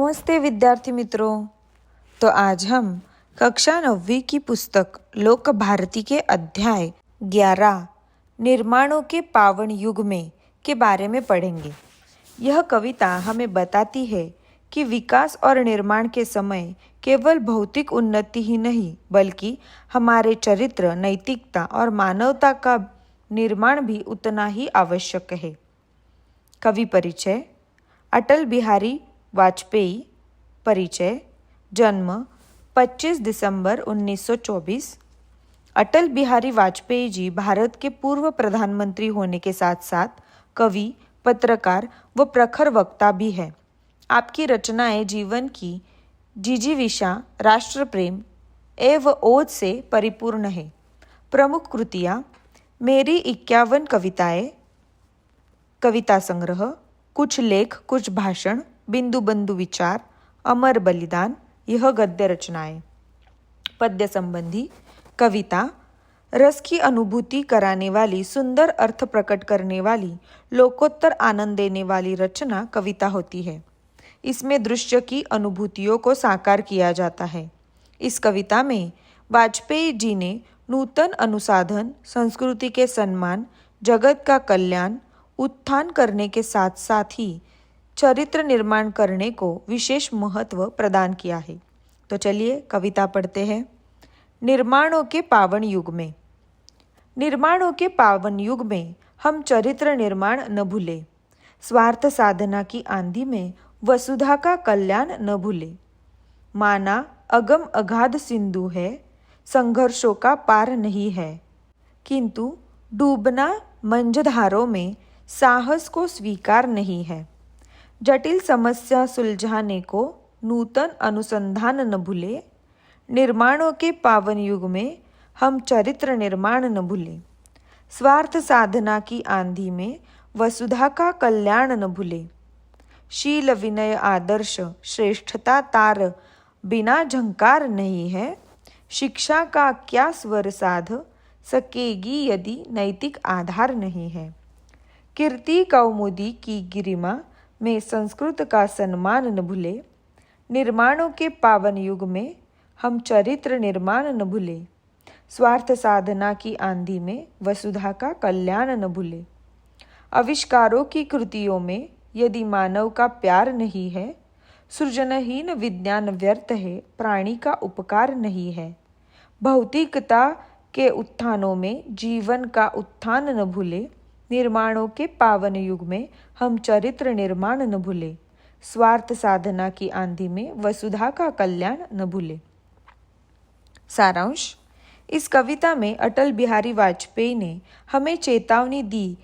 नमस्ते विद्यार्थी मित्रों। तो आज हम कक्षा 9वीं की पुस्तक लोक भारती के अध्याय 11 निर्माणों के पावन युग में के बारे में पढ़ेंगे। यह कविता हमें बताती है कि विकास और निर्माण के समय केवल भौतिक उन्नति ही नहीं बल्कि हमारे चरित्र, नैतिकता और मानवता का निर्माण भी उतना ही आवश्यक है। कवि परिचय। अटल बिहारी वाजपेयी। परिचय। जन्म 25 दिसंबर 1924। अटल बिहारी वाजपेयी जी भारत के पूर्व प्रधानमंत्री होने के साथ साथ कवि, पत्रकार व प्रखर वक्ता भी हैं। आपकी रचनाएं जीवन की जिजीविषा, राष्ट्र प्रेम एवं ओज से परिपूर्ण है। प्रमुख कृतियाँ: मेरी 51 कविताएं, कविता संग्रह, कुछ लेख कुछ भाषण, बिंदु बंधु विचार, अमर बलिदान, यह गद्य रचनाएं। पद्य संबंधी कविता: रस की अनुभूति कराने वाली, सुंदर अर्थ प्रकट करने वाली, लोकोत्तर आनंद देने वाली रचना कविता होती है। इसमें दृश्य की अनुभूतियों को साकार किया जाता है। इस कविता में वाजपेयी जी ने नूतन अनुसाधन, संस्कृति के सम्मान, जगत का कल्याण, उत्थान करने के साथ साथ ही चरित्र निर्माण करने को विशेष महत्व प्रदान किया है। तो चलिए कविता पढ़ते हैं। निर्माणों के पावन युग में। निर्माणों के पावन युग में हम चरित्र निर्माण न भूले, स्वार्थ साधना की आंधी में वसुधा का कल्याण न भूले। माना अगम अगाध सिंधु है, संघर्षों का पार नहीं है, किंतु डूबना मंझधारों में साहस को स्वीकार नहीं है। जटिल समस्या सुलझाने को नूतन अनुसंधान न भूले, निर्माणों के पावन युग में हम चरित्र निर्माण न भूले। स्वार्थ साधना की आंधी में वसुधा का कल्याण न भूले। शील विनय आदर्श श्रेष्ठता तार बिना झंकार नहीं है, शिक्षा का क्या स्वर साध सकेगी यदि नैतिक आधार नहीं है। कीर्ति कौमुदी की गिरिमा में संस्कृत का सम्मान न भूले, निर्माणों के पावन युग में हम चरित्र निर्माण न भूले। स्वार्थ साधना की आंधी में वसुधा का कल्याण न भूले। आविष्कारों की कृतियों में यदि मानव का प्यार नहीं है, सृजनहीन विज्ञान व्यर्थ है, प्राणी का उपकार नहीं है। भौतिकता के उत्थानों में जीवन का उत्थान न भूले, निर्माणों के पावन युग में हम चरित्र निर्माण न भूले। स्वार्थ साधना की आंधी में वसुधा का कल्याण न भूले। सारांश: इस कविता में अटल बिहारी वाजपेयी ने हमें चेतावनी दी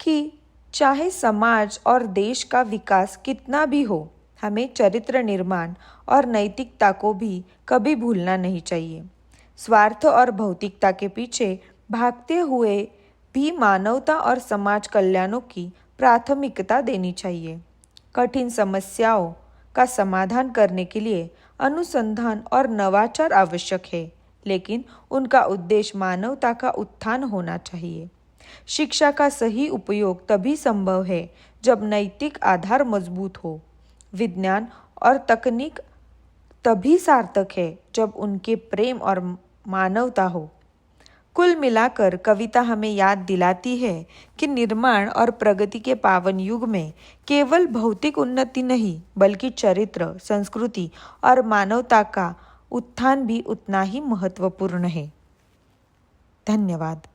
कि चाहे समाज और देश का विकास कितना भी हो, हमें चरित्र निर्माण और नैतिकता को भी कभी भूलना नहीं चाहिए। स्वार्थ और भौतिकता के पीछे भागते हुए भी मानवता और समाज कल्याणों की प्राथमिकता देनी चाहिए। कठिन समस्याओं का समाधान करने के लिए अनुसंधान और नवाचार आवश्यक है, लेकिन उनका उद्देश्य मानवता का उत्थान होना चाहिए। शिक्षा का सही उपयोग तभी संभव है जब नैतिक आधार मजबूत हो। विज्ञान और तकनीक तभी सार्थक है जब उनके प्रेम और मानवता हो। कुल मिलाकर कविता हमें याद दिलाती है कि निर्माण और प्रगति के पावन युग में केवल भौतिक उन्नति नहीं बल्कि चरित्र, संस्कृति और मानवता का उत्थान भी उतना ही महत्वपूर्ण है। धन्यवाद।